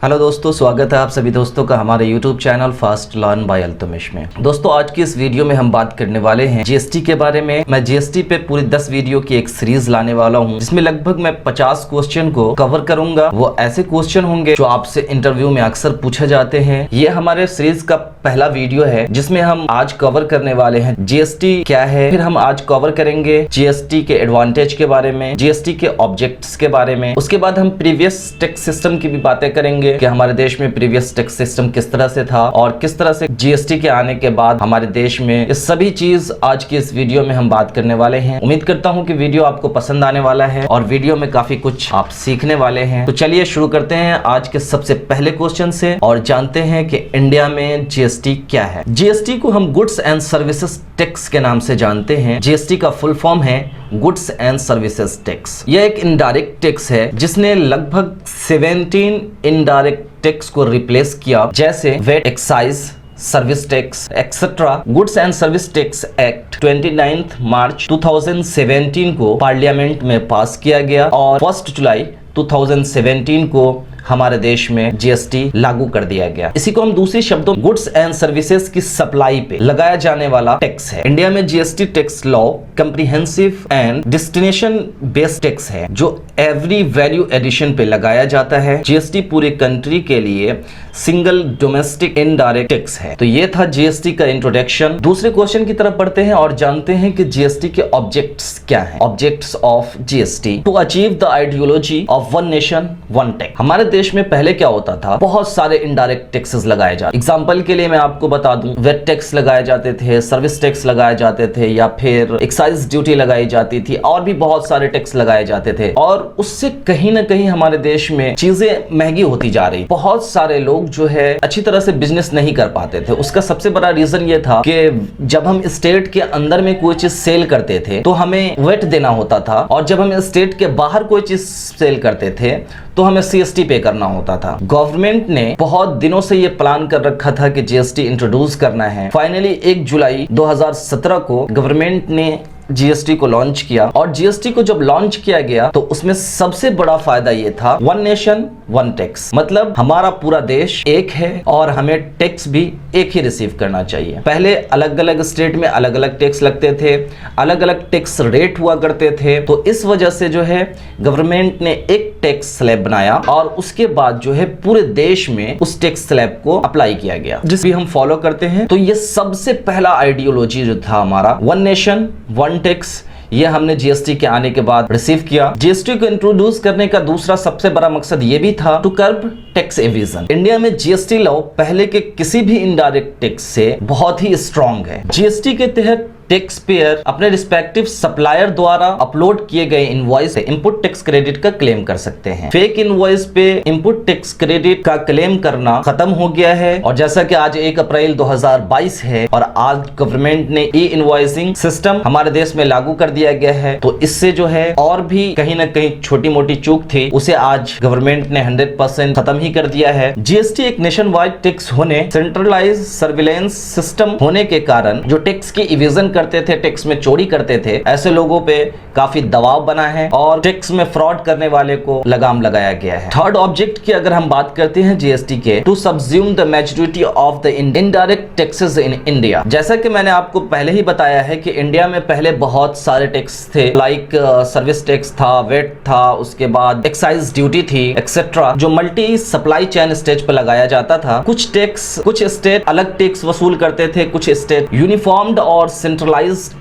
Hello दोस्तों, स्वागत है आप सभी दोस्तों का हमारे YouTube channel fast learn by Altamash में। दोस्तों, आज की इस वीडियो में हम बात करने वाले हैं जीएसटी के बारे में। मैं जीएसटी पे पूरी 10 वीडियो की एक सीरीज लाने वाला हूं, जिसमें लगभग मैं 50 क्वेश्चन को कवर करूंगा। वो ऐसे क्वेश्चन होंगे जो आपसे इंटरव्यू में अक्सर पूछे जाते हैं। ये हमारे सीरीज का पहला वीडियो है जिसमें हम आज कवर करने वाले हैं जीएसटी क्या है। फिर हम आज कवर करेंगे जीएसटी के एडवांटेज के बारे में, जीएसटी के ऑब्जेक्ट्स के बारे में। उसके बाद हम प्रीवियस टैक्स सिस्टम की भी बातें करेंगे कि हमारे देश में प्रीवियस टैक्स सिस्टम किस तरह से था और किस तरह से जीएसटी के आने के बाद हमारे देश में, ये सभी चीज आज की इस वीडियो में हम बात करने वाले हैं। उम्मीद करता हूं कि वीडियो आपको पसंद आने वाला है और वीडियो में काफी कुछ आप सीखने वाले हैं। तो चलिए शुरू करते हैं आज के सबसे पहले क्वेश्चन से और जानते हैं कि इंडिया में जीएसटी क्या है। जीएसटी को हम गुड्स एंड सर्विसेज टैक्स के नाम से जानते हैं। जीएसटी का फुल फॉर्म है गुड्स एंड सर्विसेज टैक्स। यह एक इनडायरेक्ट टैक्स है जिसने लगभग 17 इनडायरेक्ट टैक्स को रिप्लेस किया, जैसे VAT, excise, service tax etcetera. Goods and service tax act 29 March 2017 को पार्लियामेंट में पास किया गया और 1 जुलाई 2017 को हमारे देश में जीएसटी लागू कर दिया गया। इसी को हम दूसरी शब्दों गुड्स एंड सर्विसेज की सप्लाई पे लगाया जाने वाला टैक्स है। इंडिया में GST tax law comprehensive and destination based tax है जो एवरी वैल्यू एडिशन पे लगाया जाता है। जीएसटी पूरी कंट्री के लिए सिंगल डोमेस्टिक इनडायरेक्ट टैक्स है। तो ये था जीएसटी का इंट्रोडक्शन। दूसरे क्वेश्चन की तरफ बढ़ते हैं और जानते हैं कि जीएसटी के ऑब्जेक्ट्स क्या हैं। Objects of GST to achieve the ideology of one nation one tax. हमारे देश में पहले क्या होता था, बहुत सारे इनडायरेक्ट टैक्सेस लगाए जाते। एग्जांपल के लिए मैं आपको बता दूं, वेट टैक्स लगाए जाते थे, सर्विस टैक्स लगाए जाते थे, या फिर एक्साइज ड्यूटी लगाई जाती थी और भी बहुत सारे टैक्स लगाए जाते थे। और उससे कहीं ना कहीं हमारे देश में चीजें महंगी होती जा रही। बहुत सारे लोग जो है अच्छी तरह से बिजनेस नहीं कर पाते थे। उसका सबसे बड़ा रीजन ये था कि जब हम स्टेट के अंदर में कोई चीज सेल करते थे तो हमें वेट देना होता था, और जब हम स्टेट के बाहर कोई चीज सेल करते थे तो हमें सीएसटी पे करना होता था। गवर्नमेंट ने बहुत दिनों से ये प्लान कर रखा था कि जीएसटी इंट्रोड्यूस करना है। फाइनली 1 जुलाई 2017 को गवर्नमेंट ने जीएसटी को लॉन्च किया, और जीएसटी को जब लॉन्च किया गया तो उसमें सबसे बड़ा फायदा ये था, वन नेशन वन टैक्स। मतलब हमारा पूरा देश एक है और हमें टैक्स भी एक ही रिसीव करना चाहिए। पहले अलग अलग स्टेट में अलग अलग टैक्स लगते थे, अलग अलग टैक्स रेट हुआ करते थे। तो इस वजह से जो है गवर्नमेंट ने एक टैक्स स्लैब बनाया और उसके बाद जो है पूरे देश में उस टैक्स स्लैब को अप्लाई किया गया, जिस भी हम फॉलो करते हैं। तो ये सबसे पहला आइडियोलॉजी जो था हमारा, वन नेशन वन टैक्स, ये हमने जीएसटी के आने के बाद रिसीव किया। जीएसटी को इंट्रोड्यूस करने का दूसरा सबसे बड़ा मकसद ये भी था to curb tax evasion. India में जीएसटी लॉ पहले के किसी भी इनडायरेक्ट टैक्स से बहुत ही स्ट्रांग है। जीएसटी के तहत टैक्स पेयर अपने रिस्पेक्टिव सप्लायर द्वारा अपलोड किए गए इनवॉइस से इनपुट टैक्स क्रेडिट का क्लेम कर सकते हैं। फेक इनवॉइस पे इनपुट टैक्स क्रेडिट का क्लेम करना खत्म हो गया है, और जैसा कि आज 1 अप्रैल 2022 है और आज गवर्नमेंट ने ई इनवॉइसिंग सिस्टम हमारे देश में लागू कर दिया गया है। तो इससे जो है और भी कहीं ना कहीं छोटी मोटी चूक थी, उसे आज गवर्नमेंट ने 100% खत्म ही कर दिया है। जीएसटी एक नेशन वाइड टैक्स होने, सेंट्रलाइज सर्विलेंस सिस्टम होने के कारण जो टैक्स की इवेजन करते थे, टैक्स में चोरी करते थे, ऐसे लोगों पे काफी दबाव बना है और टैक्स में फ्रॉड करने वाले को लगाम लगाया गया है। थर्ड ऑब्जेक्ट की अगर हम बात करते हैं जीएसटी के, to subsume the majority of the indirect taxes in India. जैसा कि मैंने आपको पहले ही बताया है कि इंडिया में पहले बहुत सारे टैक्स थे, लाइक सर्विस टैक्स था, वेट था, उसके बाद एक्साइज ड्यूटी थी एक्सेट्रा, जो मल्टी सप्लाई चेन स्टेज पर लगाया जाता था। कुछ टैक्स, कुछ स्टेट अलग टैक्स वसूल करते थे, कुछ स्टेट यूनिफॉर्म्ड और सेंट्रलाइज्ड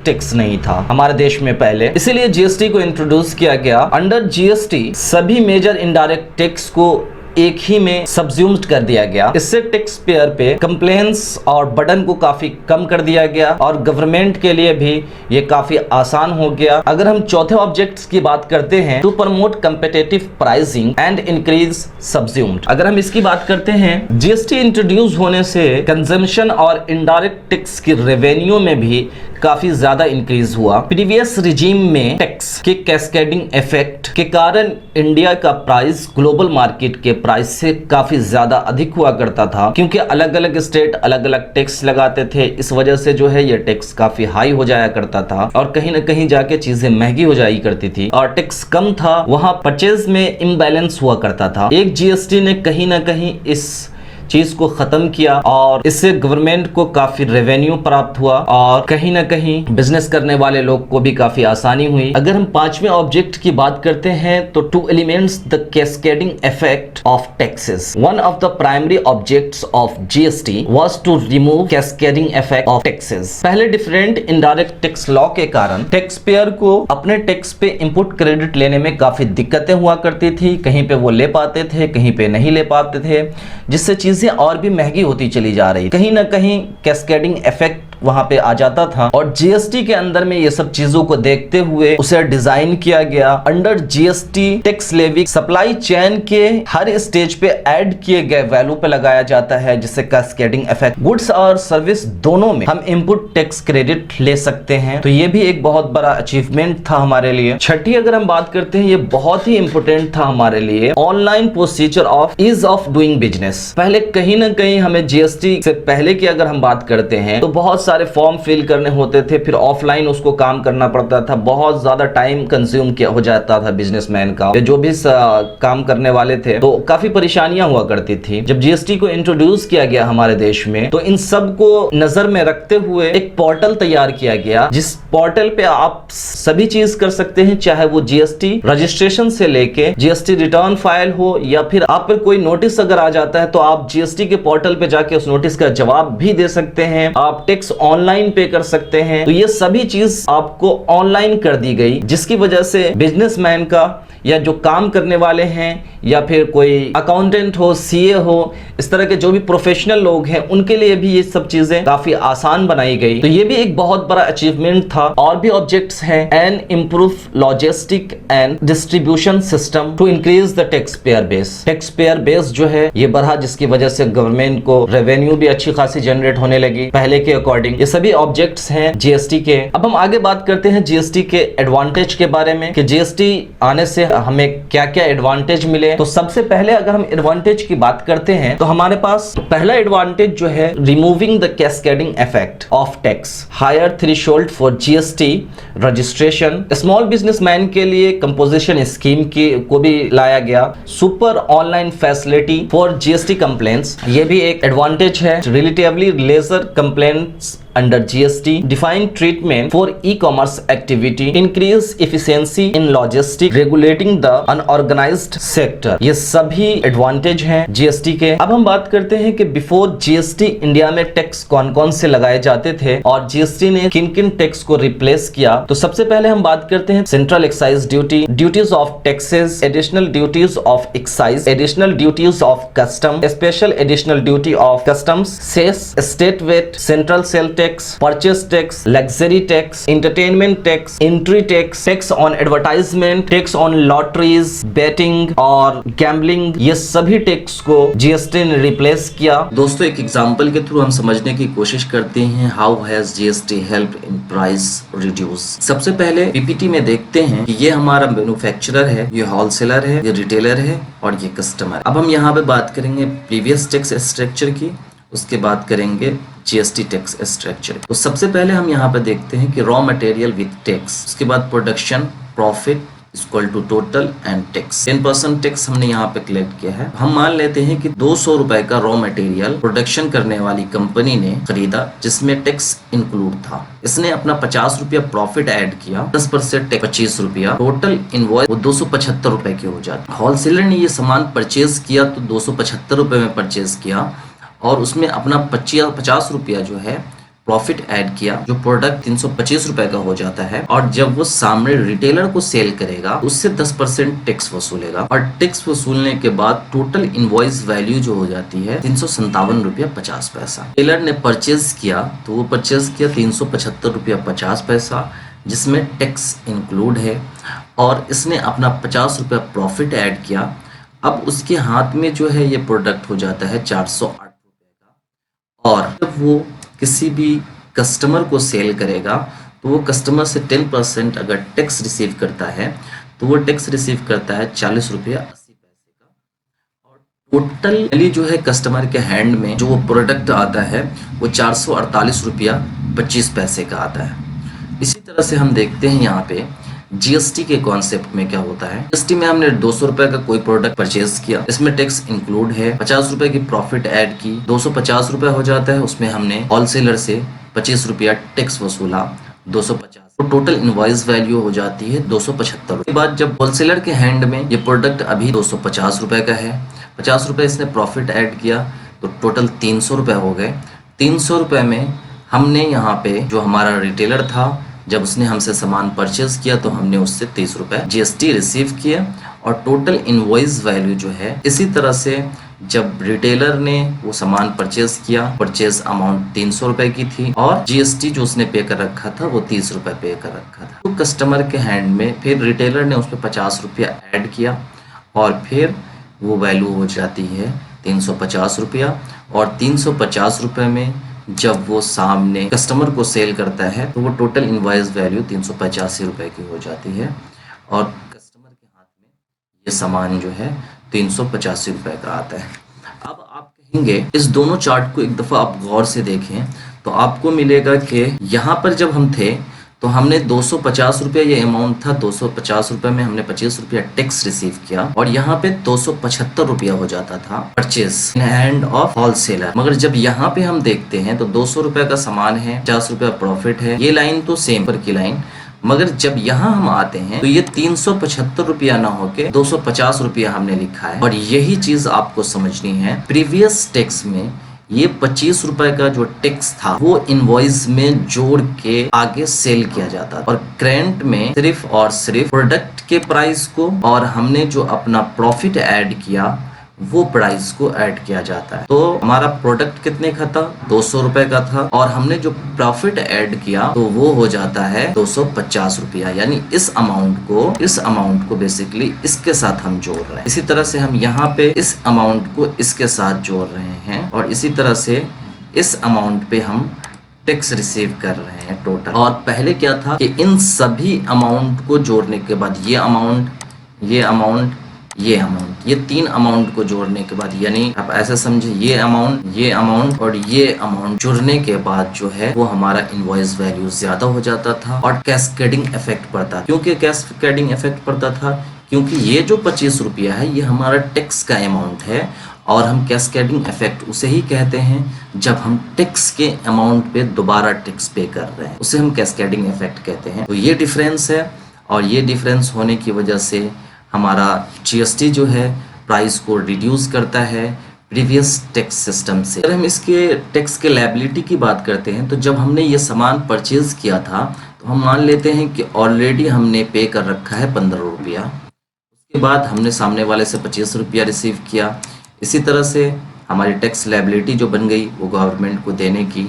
टैक्स नहीं था हमारे देश में पहले, इसीलिए जीएसटी को इंट्रोड्यूस किया गया। अंडर जीएसटी सभी मेजर इनडायरेक्ट टैक्स को एक ही में सब्ज्यूम्ड कर दिया गया। इससे टैक्स पेयर पे कंप्लेंट्स और बर्डन को काफी कम कर दिया गया और गवर्नमेंट के लिए भी ये काफी आसान हो गया। अगर हम चौथे ऑब्जेक्ट्स की बात करते हैं, to promote competitive pricing and increase subsumed. अगर हम इसकी बात करते हैं, जीएसटी इंट्रोड्यूस होने से कंजम्पशन और इनडायरेक्ट टैक्स की रेवेन्यू में भी काफी ज्यादा इंक्रीज हुआ। प्रीवियस रिजीम में टैक्स के कैस्केडिंग इफेक्ट के कारण इंडिया का प्राइस ग्लोबल मार्केट के प्राइस से काफी ज्यादा अधिक हुआ करता था, क्योंकि अलग अलग स्टेट अलग अलग टैक्स लगाते थे। इस वजह से जो है ये टैक्स काफी हाई हो जाया करता था और कहीं ना कहीं जाके चीजें महंगी हो जाया करती थी, और टैक्स कम था वहां परचेज में इम्बैलेंस हुआ करता था। एक जीएसटी ने कहीं ना कहीं इस चीज को खत्म किया और इससे गवर्नमेंट को काफी रेवेन्यू प्राप्त हुआ और कहीं ना कहीं बिजनेस करने वाले लोग को भी काफी आसानी हुई। अगर हम पांचवें ऑब्जेक्ट की बात करते हैं तो to elements the cascading effect of taxes. One of the primary objects of GST was to remove cascading effect of taxes. पहले डिफरेंट इनडायरेक्ट टैक्स लॉ के कारण टैक्स पेयर को अपने टैक्स पे इनपुट क्रेडिट लेने में काफी दिक्कतें हुआ करती थी। कहीं पे वो ले पाते थे, कहीं पे नहीं ले पाते थे, जिससे चीजें और भी महंगी होती चली जा रही। कहीं ना कहीं कैस्केडिंग इफेक्ट वहां पे आ जाता था और जीएसटी के अंदर में ये सब चीजों को देखते हुए उसे डिजाइन किया गया। Under GST tax levy supply chain के हर स्टेज पे ऐड किए गए वैल्यू पे लगाया जाता है, जिससे कैस्केडिंग इफेक्ट गुड्स और सर्विस दोनों में हम इनपुट टैक्स क्रेडिट ले सकते हैं। तो ये भी एक बहुत बड़ा अचीवमेंट था हमारे लिए। छठी अगर हम बात करते हैं, ये बहुत ही इंपोर्टेंट था हमारे लिए, online procedure of ease of doing business. पहले कहीं ना कहीं हमें जीएसटी से पहले की अगर हम बात करते हैं तो बहुत सारे फॉर्म फिल करने होते थे, फिर ऑफलाइन उसको काम करना पड़ता था, बहुत ज्यादा टाइम कंज्यूम किया हो जाता था बिजनेसमैन का, जो भी काम करने वाले थे, तो काफी परेशानियां हुआ करती थी। जब जीएसटी को इंट्रोड्यूस किया गया हमारे देश में तो इन सब को नजर में रखते हुए एक पोर्टल तैयार किया गया, जिस पोर्टल पे आप सभी चीज कर सकते हैं, चाहे वो जीएसटी रजिस्ट्रेशन से लेके जीएसटी रिटर्न फाइल हो, या फिर आप पर कोई नोटिस अगर आ जाता है तो आप जीएसटी के पोर्टल पे जाके उस नोटिस का जवाब भी दे सकते हैं, आप टैक्स ऑनलाइन पे कर सकते हैं। तो ये सभी चीज आपको ऑनलाइन कर दी गई, जिसकी वजह से बिजनेसमैन का या जो काम करने वाले हैं या फिर कोई अकाउंटेंट हो, सीए हो, इस तरह के जो भी प्रोफेशनल लोग हैं, उनके लिए भी ये सब चीजें काफी आसान बनाई गई। तो ये भी एक बहुत बड़ा अचीवमेंट था। और भी ऑब्जेक्ट्स हैं, and improve logistic and distribution system to increase the tax payer base. Tax payer base जो है ये बढ़ा, जिसकी वजह से गवर्नमेंट को रेवेन्यू भी अच्छी खासी जनरेट होने लगी पहले के अकॉर्डिंग। ये सभी ऑब्जेक्ट्स हैं जीएसटी के। अब हम आगे बात करते हैं जीएसटी के एडवांटेज के बारे में कि जीएसटी आने से हमें क्या क्या एडवांटेज मिले। तो सबसे पहले अगर हम एडवांटेज की बात करते हैं तो हमारे पास पहला एडवांटेज जो है, removing the cascading effect of tax, higher threshold for GST registration. Small businessman के लिए कंपोजिशन स्कीम को भी लाया गया। Super online facility for GST complaints, ये भी एक एडवांटेज है। Relatively lesser complaints under GST, defined treatment for e-commerce activity, increase efficiency in logistics, regulating the unorganized sector। ये सभी एडवांटेज हैं जीएसटी के। अब हम बात करते हैं कि बिफोर जीएसटी इंडिया में टैक्स कौन कौन से लगाए जाते थे और जीएसटी ने किन किन टैक्स को रिप्लेस किया। तो सबसे पहले हम बात करते हैं central excise duty, duties of taxes, additional duties of excise, additional duties of custom, special additional duty of customs, cess, state VAT, central sale tax, purchase tax, luxury tax, entertainment tax, entry tax, tax on advertisement, tax on lotteries, betting और gambling, ये सभी tax को GST ने replace किया। दोस्तों, एक example के through हम समझने की कोशिश करते हैं how has GST help in price reduce. सबसे पहले पीपीटी में देखते हैं कि ये हमारा मैन्युफैक्चरर है, ये होलसेलर है, ये रिटेलर है और ये कस्टमर। अब हम यहाँ पे बात करेंगे प्रीवियस टैक्स स्ट्रक्चर की, उसके बाद करेंगे जीएसटी टैक्स स्ट्रक्चर। तो सबसे पहले हम यहाँ पे देखते हैं कि रॉ मटेरियल विद टैक्स, उसके बाद production profit equal to total and tax. 10% tax हमने यहाँ पे कलेक्ट किया है। हम मान लेते हैं कि 200 रुपए का रॉ मटेरियल प्रोडक्शन करने वाली कंपनी ने खरीदा, जिसमें टैक्स इंक्लूड था। इसने अपना 50 रुपया प्रॉफिट ऐड किया, 10% टैक्स 25 रुपया, टोटल इनवॉइस वो 275 रुपए की हो जाती। होलसेलर ने ये सामान परचेज किया तो 275 रुपए में परचेज किया और उसमें अपना 50 रुपया जो है प्रॉफिट ऐड किया, जो प्रोडक्ट 325 रुपए का हो जाता है। और जब वो सामने रिटेलर को सेल करेगा उससे 10% टैक्स वसूलेगा और टैक्स वसूलने के बाद टोटल इनवॉइस वैल्यू जो हो जाती है 357 रुपया 50 पैसा। रिटेलर ने परचेज किया तो वो परचेज किया 375 रुपया 50 पैसा, जिसमें टैक्स इंक्लूड है, और इसने अपना 50 रुपया प्रॉफिट ऐड किया। अब उसके हाथ में जो है ये प्रोडक्ट हो जाता है 408 रुपए का। और जब वो किसी भी कस्टमर को सेल करेगा तो वो कस्टमर से 10% अगर टैक्स रिसीव करता है तो वो टैक्स रिसीव करता है 40 रुपया 80 पैसे का। और टोटली जो है कस्टमर के हैंड में जो वो प्रोडक्ट आता है वो 448 रुपया 25 पैसे का आता है। इसी तरह से हम देखते हैं यहाँ पे जीएसटी के कॉन्सेप्ट में क्या होता है। जीएसटी में हमने 200 रुपए का कोई प्रोडक्ट परचेज किया, इसमें टैक्स इंक्लूड है, 50 रुपए की प्रॉफिट ऐड की, 250 रुपए हो जाता है, उसमें हमने होलसेलर से 25 रुपया टैक्स वसूला 250, तो टोटल इनवॉइस वैल्यू हो जाती है 275। उसके बाद जब होलसेलर के हैंड में ये प्रोडक्ट अभी 250 रुपए का है, 50 रुपए इसने प्रॉफिट ऐड किया तो टोटल 300 रुपए हो गए। 300 रुपए में हमने यहाँ पे जो हमारा रिटेलर था जब उसने हमसे सामान परचेज किया तो हमने उससे 30 रुपए जीएसटी रिसीव किया और टोटल इनवॉइस वैल्यू जो है इसी तरह से जब रिटेलर ने वो सामान परचेज किया, परचेज अमाउंट 300 रुपए की थी और जीएसटी जो उसने पे कर रखा था वो 30 रुपए पे कर रखा था। तो कस्टमर के हैंड में फिर रिटेलर ने उस पर 50 रुपया ऐड किया और फिर वो वैल्यू हो जाती है 350 रुपया। और 350 रुपये में जब वो सामने कस्टमर को सेल करता है तो वो टोटल इनवॉइस वैल्यू 385 रुपये की हो जाती है और कस्टमर के हाथ में ये सामान जो है 385 रुपये का आता है। अब आप कहेंगे इस दोनों चार्ट को एक दफ़ा आप गौर से देखें तो आपको मिलेगा कि यहाँ पर जब हम थे तो हमने 250 रुपये ये अमाउंट था, 250 रुपये में हमने 25 रुपया टैक्स रिसीव किया और यहाँ पे 275 रुपया हो जाता था purchase in hand of wholesaler. मगर जब यहाँ पे हम देखते हैं तो 200 रुपये का सामान है, 50 रुपया प्रॉफिट है, ये लाइन तो सेम पर की लाइन। मगर जब यहाँ हम आते हैं तो ये 375 रुपया ना होके 250 रुपया हमने लिखा है और यही चीज आपको समझनी है। प्रीवियस टैक्स में ये 25 रुपए का जो टैक्स था वो इनवॉइस में जोड़ के आगे सेल किया जाता था और करेंट में सिर्फ और सिर्फ प्रोडक्ट के प्राइस को और हमने जो अपना प्रॉफिट ऐड किया वो प्राइस को ऐड किया जाता है। तो हमारा प्रोडक्ट कितने का था, 200 रुपए का था और हमने जो प्रॉफिट ऐड किया तो वो हो जाता है 250 रुपया। यानी इस अमाउंट को बेसिकली इसके साथ हम जोड़ रहे हैं। इसी तरह से हम यहाँ पे इस अमाउंट को इसके साथ जोड़ रहे हैं और इसी तरह से इस अमाउंट पे हम टैक्स रिसीव कर रहे हैं टोटल। और पहले क्या था कि इन सभी अमाउंट को जोड़ने के बाद ये अमाउंट ये तीन अमाउंट को जोड़ने के बाद, यानी आप ऐसे समझे ये अमाउंट और ये अमाउंट जुड़ने के बाद जो है वो हमारा इनवॉइस वैल्यू ज्यादा हो जाता था और कैस्केडिंग इफेक्ट पड़ता। क्योंकि कैस्केडिंग इफेक्ट पड़ता था क्योंकि ये जो 25 रुपया है ये हमारा टैक्स का अमाउंट है और हम कैस्केडिंग इफेक्ट उसे ही कहते हैं जब हम टैक्स के अमाउंट पे दोबारा टैक्स पे कर रहे हैं, उसे हम कैस्केडिंग इफेक्ट कहते हैं। तो ये डिफरेंस है और ये डिफरेंस होने की वजह से हमारा जीएसटी जो है प्राइस को रिड्यूस करता है प्रीवियस टैक्स सिस्टम से। अगर हम इसके टैक्स के लायबिलिटी की बात करते हैं तो जब हमने ये सामान परचेज किया था तो हम मान लेते हैं कि ऑलरेडी हमने पे कर रखा है 15 रुपया, उसके बाद हमने सामने वाले से 25 रुपया रिसीव किया। इसी तरह से हमारी टैक्स लायबिलिटी जो बन गई वो गवर्नमेंट को देने की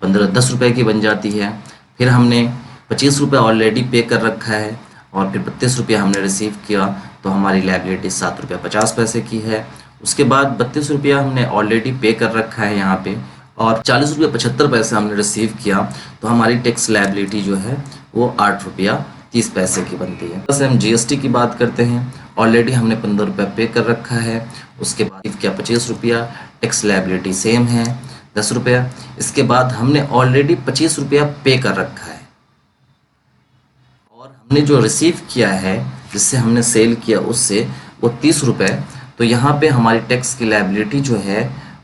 10 रुपये की बन जाती है। फिर हमने 25 रुपये ऑलरेडी पे कर रखा है और फिर 32 रुपया हमने रिसीव किया तो हमारी लायबिलिटी 7 रुपया 50 पैसे की है। उसके बाद 32 रुपया हमने ऑलरेडी पे कर रखा है यहाँ पे और 40 रुपया 75 पैसे हमने रिसीव किया तो हमारी टैक्स लायबिलिटी जो है वो 8 रुपया 30 पैसे की बनती है। बस हम जीएसटी की बात करते हैं, ऑलरेडी हमने 15 रुपया पे कर रखा है, उसके बाद क्या 25 रुपया, टैक्स लायबिलिटी सेम है 10 रुपया। इसके बाद हमने ऑलरेडी 25 रुपया पे कर रखा है और हमने जो रिसीव किया है जिससे हमने सेल किया उससे वो 30 रुपये। तो यहाँ पे हमारी टैक्स की लायबिलिटी जो है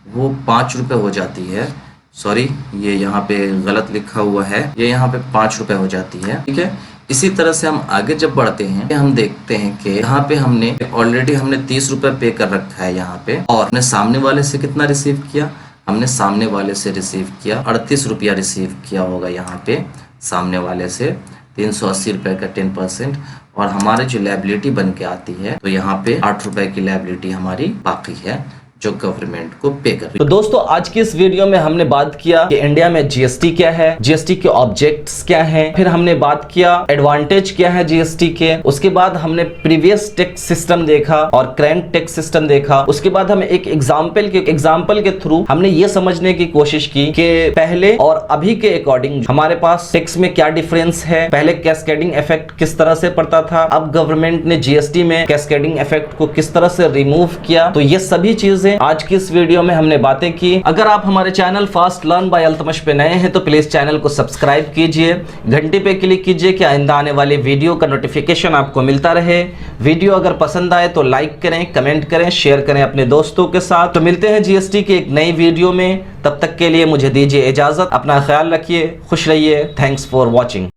वो 5 रुपये हो जाती है। सॉरी, ये यहाँ पे गलत लिखा हुआ है, ये यहाँ पे 5 रुपये हो जाती है। ठीक है, इसी तरह से हम आगे जब बढ़ते हैं हम देखते हैं कि यहाँ पे हमने ऑलरेडी 30 रुपये पे कर रखा है यहाँ पे और हमने सामने वाले से कितना रिसीव किया, हमने सामने वाले से रिसीव किया 38 रुपया रिसीव किया होगा यहाँ पे सामने वाले से 380 रुपये का 10% और हमारी जो लायबिलिटी बन के आती है तो यहाँ पे 8 रुपये की लायबिलिटी हमारी बाकी है जो गवर्नमेंट को पे कर रही है। तो दोस्तों आज की इस वीडियो में हमने बात किया कि इंडिया में जीएसटी क्या है, जीएसटी के ऑब्जेक्ट्स क्या हैं, फिर हमने बात किया एडवांटेज क्या है जीएसटी के, उसके बाद हमने प्रीवियस टैक्स सिस्टम देखा और करंट टैक्स सिस्टम देखा, उसके बाद हम एक एग्जाम्पल के थ्रू हमने ये समझने की कोशिश की कि पहले और अभी के अकॉर्डिंग हमारे पास टैक्स में क्या डिफरेंस है, पहले कैस्केडिंग इफेक्ट किस तरह से पड़ता था, अब गवर्नमेंट ने जीएसटी में कैस्केडिंग इफेक्ट को किस तरह से रिमूव किया। तो ये सभी चीजें आज की इस वीडियो में हमने बातें की। अगर आप हमारे channel fast learn bye Altamash पे नए हैं तो प्लीज चैनल को सब्सक्राइब कीजिए, घंटी पे क्लिक कीजिए कि आइंदा आने वाले वीडियो का नोटिफिकेशन आपको मिलता रहे। वीडियो अगर पसंद आए तो लाइक करें, कमेंट करें, शेयर करें अपने दोस्तों के साथ। तो मिलते हैं जीएसटी की एक नई वीडियो में, तब तक के लिए मुझे दीजिए इजाजत। अपना ख्याल रखिए, खुश रहिए। Thanks for watching.